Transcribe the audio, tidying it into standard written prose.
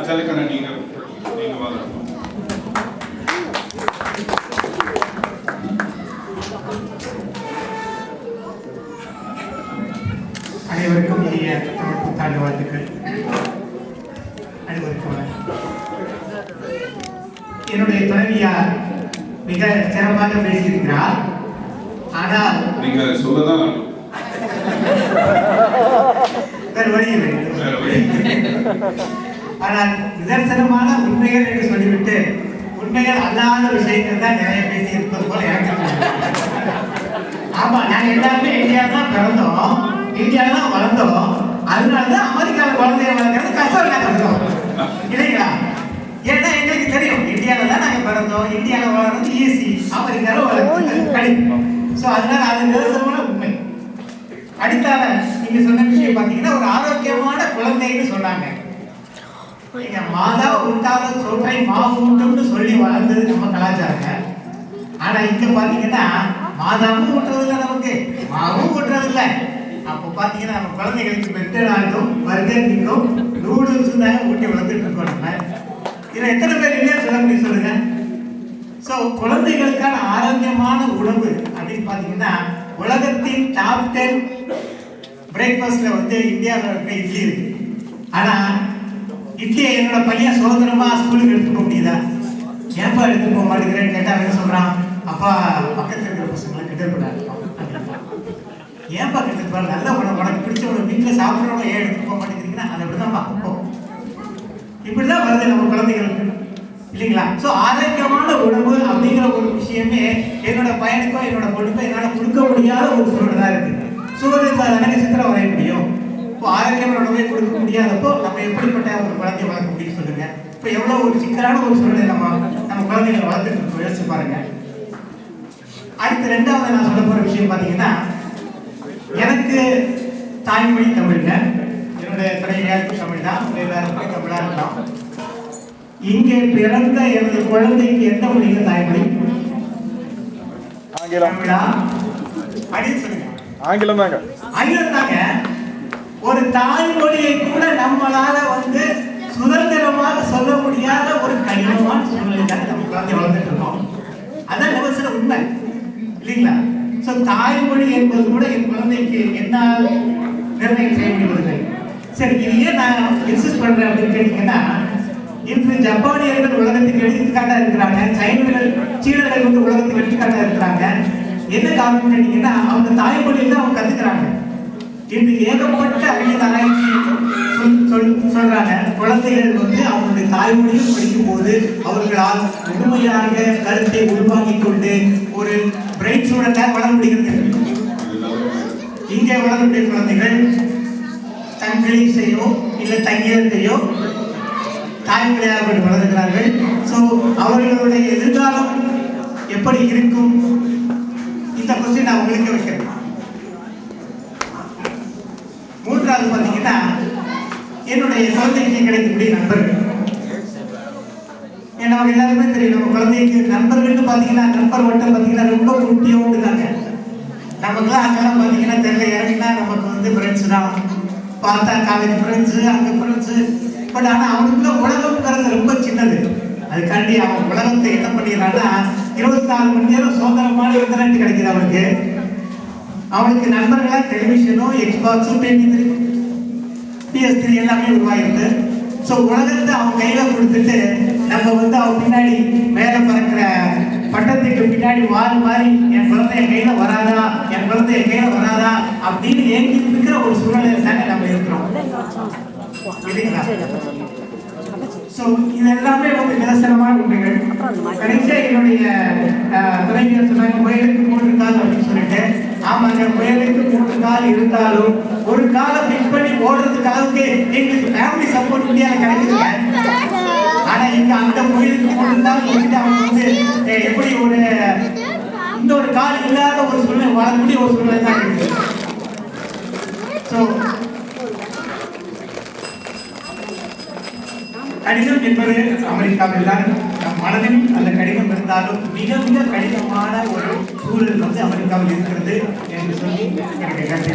சலுக்கண்ணா நீங்க வாங்க. அனைவருக்கும் இனிய தமிழ் புத்தாண்டு வாழ்த்துக்கள். அனைவருக்கும் என்னுடைய துணைவியார் மிக சிறப்பாக பேசியிருக்கிறார். ஆனால் நீங்க சொல்லதான் வேறு வழி இல்லை. ஆனால் நிதர்சனமான உண்மைகள் என்று சொல்லிவிட்டு உண்மைகள் அல்லாத விஷயங்கள் தான் நிறைய பேசி இருப்பது போல எனக்கு. ஆமா, நாங்க எல்லாருமே இந்தியாவில் தான் பிறந்தோம், இந்தியாவில் தான் வளர்ந்தோம். அதனாலதான் அமெரிக்காவில் குழந்தைய வளர்க்கறது கஷ்டம் கஷ்டம் இல்லைங்களா? ஏன்னா எங்களுக்கு தெரியும் இந்தியாவில் தான் நாங்கள் பிறந்தோம், இந்தியாவில் வளர்றது ஈஸி, அமெரிக்காவில் வளர்றது கடினம். ஸோ அதனால அது நிதர்சனமான உண்மை. அடுத்தால நீங்க சொன்ன விஷயம் பார்த்தீங்கன்னா ஒரு ஆரோக்கியமான குழந்தைன்னு சொன்னாங்க. நீங்க மாதா உண்டாத சொல்றை மாவுண்டம்னு சொல்லி வளர்ந்தது நம்ம கலாச்சாரங்க. ஆனா இங்க பாத்தீங்கன்னா மாதாவும் ஊட்டுறது இல்லை, நமக்கு மாவும் ஊட்டுறது இல்லை. அப்போ பாத்தீங்கன்னா நம்ம குழந்தைகளுக்கு மெக்டொனால்டும் பர்கர் கிங்கும் நூடுல்ஸ் தான் ஊட்டி வளர்த்துட்டு இருக்கோம். நம்ம இதுல எத்தனை பேர் இல்லையா சொல்ல முடியும் சொல்லுங்க? ஸோ குழந்தைகளுக்கான ஆரோக்கியமான உணவு அப்படின்னு பாத்தீங்கன்னா உலகத்தின் டாப் 10 பிரேக்ஃபாஸ்ட்ல வந்து இந்தியாவில் இருக்க இட்லி இருக்கு. ஆனா இட்லியை என்னோட பையன் சுதந்திரமா ஸ்கூலுக்கு எடுத்துக்க முடியுதா? ஏன்பா எடுத்துட்டு போக மாட்டேங்கிறேன்னு கேட்டா என்ன சொல்றான்? அப்பா பக்கத்தில் இருக்கிற பசங்களை கிட்டக்கூடாது. ஏன்பா கிட்டப்பாரு? நல்ல உனக்கு பிடிச்ச ஒரு வீட்டில் சாப்பிட்றவங்க ஏன் எடுத்துட்டு போக மாட்டேங்கிறீங்கன்னா அதை அப்படிதான் பார்ப்போம். இப்படிதான் வருது நம்ம குழந்தைகளுக்கு இல்லைங்களா? ஸோ ஆரோக்கியமான உணவு அப்படிங்கிற ஒரு விஷயமே என்னோட பையனுக்கோ என்னோட பொண்ணுக்கோ என்னால் கொடுக்க முடியாத ஒரு சூழல் தான் இருக்கு. சூழல் இருந்தால் தானே சித்திரம் வரைய முடியும். இப்போ ஆரோக்கியமான உணவை கொடுக்க முடியாதப்போ நம்ம எப்படிப்பட்ட ஒரு குழந்தைய வளர்க்க முடியும் சொல்லுங்க? இப்போ எவ்வளோ ஒரு சிக்கலான ஒரு சூழலை நம்ம குழந்தைகளை வளர்த்துட்டு யோசிச்சு பாருங்க. அடுத்து ரெண்டாவது நான் சொல்ல போற விஷயம் பார்த்தீங்கன்னா, எனக்கு தாய்மொழி தமிழ்ல, என்னுடைய துணைவியாருக்கு தமிழ் தான், எல்லாருக்குமே தமிழா இருக்கலாம். இங்கே பிறந்த எனது குழந்தைக்கு எந்த மொழியில தாய்மொழி? தமிழா? அப்படின்னு சொல்லுங்க. ஆங்கிலம் தாங்க. ஆங்கிலம் தாங்க. ஒரு தாய்மொழியை கூட நம்மளால வந்து சுதந்திரமாக சொல்ல முடியாத ஒரு கடினமான சூழ்நிலை தான் நம்ம குழந்தை வளர்ந்துட்டு இருக்கோம். அதான் நிதர்சன உண்மை இல்லைங்களா? ஸோ தாய்மொழி என்பது கூட என் குழந்தைக்கு என்னால் நிர்ணயம் செய்ய முடிவதில்லை. சரி, இது ஏன் நான் இன்சிஸ்ட் பண்றேன் அப்படின்னு கேட்டீங்கன்னா, இன்று ஜப்பானியர்கள் உலகத்துக்கு எடுத்துக்காட்டா இருக்கிறாங்க, சீனர்கள் வந்து உலகத்துக்கு எடுத்துக்காட்டா இருக்கிறாங்க. என்ன காரணம் கேட்டீங்கன்னா, அவங்க தாய்மொழியில் தான் அவங்க கத்துக்கிறாங்க. இன்று ஏகப்பட்ட அறிவியல் ஆராய்ச்சி சொல்றாங்க, குழந்தைகள் வந்து அவங்களுடைய தாய்மொழியில் படிக்கும் போது அவர்களால் முழுமையாக கருத்தை உருவாக்கிக் கொண்டு ஒரு பிரெயின் ஸ்டூடெண்டாக வளர முடிகிறது. இங்கே வளரக்கூடிய குழந்தைகள் தங்கிலீஷையோ இல்லை தங்கிலத்தையோ தாய்மொழியாக வளர்கிறார்கள். ஸோ அவர்களுடைய எதிர்காலம் எப்படி இருக்கும்? இந்த கொஸ்டின் நான் உங்களுக்கு வைக்கிறேன். மூன்றாவது பார்த்தீங்கன்னா, என்னுடைய குழந்தைக்கு கிடைக்கக்கூடிய நண்பர்கள். நமக்கு எல்லாருமே தெரியும், நம்ம குழந்தைக்கு நண்பர்கள்னு பார்த்தீங்கன்னா நண்பர் வட்டம் பார்த்தீங்கன்னா ரொம்ப குட்டியோடு இருக்காங்க. நமக்குலாம் அங்கெல்லாம் பார்த்தீங்கன்னா தெரியல, இறங்கினா நமக்கு வந்து ஃப்ரெண்ட்ஸ் தான், பார்த்தா காலேஜ் ஃப்ரெண்ட்ஸு, அங்கே ஃப்ரெண்ட்ஸு. பட் ஆனால் அவனுக்குள்ள உலகம்ங்கிறது ரொம்ப சின்னது. அதுக்காண்டி அவன் உலகத்தை என்ன பண்ணிடுறான்னா 24 மணி நேரம் சுதந்திரமான இன்டர்நெட் கிடைக்குது அவனுக்கு. அவனுக்கு நண்பர்களாக டெலிவிஷனோ எக்ஸ்பாக்ஸோ PS3 எல்லாமே உருவாயிருக்கு. ஸோ உலகத்தை அவன் கையில் கொடுத்துட்டு நம்ம வந்து அவன் பின்னாடி மேலே பறக்கிற பட்டத்துக்கு பின்னாடி வால் மாதிரி என் குழந்தை என் கையில் வராதா, என் குழந்தை என் கையில் வராதா அப்படின்னு ஏங்கிட்டு இருக்கிற ஒரு சூழ்நிலையில் தானே நம்ம இருக்கிறோம் இல்லைங்களா? ஸோ இது எல்லாமே வந்து நிதர்சனமான உண்மைகள். கடைசியாக என்னுடைய துணைவியர் சொன்னாங்க, முயலுக்கு 3 கால் அப்படின்னு சொல்லிட்டு. ஆமாங்க, முயலுக்கு 3 கால் இருந்தாலும் ஒரு காலை ஃபிக்ஸ் பண்ணி ஓடுறதுக்கு அளவுக்கு எங்களுக்கு ஃபேமிலி சப்போர்ட் இந்தியாவில் கிடைக்குதுங்க. ஆனால் இங்கே அந்த முயலுக்கு 3 கால் வச்சுட்டு அவங்க வந்து எப்படி ஒரு இன்னொரு கால் இல்லாத ஒரு சூழ்நிலை வாழக்கூடிய ஒரு சூழ்நிலை தான் இருக்குது. ஸோ கடினம் என்பது அமெரிக்காவில் தான் நம் மனதில் அந்த கடினம் இருந்தாலும் மிக மிக கடினமான ஒரு சூழல் வந்து அமெரிக்காவில் இருக்கிறது என்று சொல்லி எனக்கு கருத்தை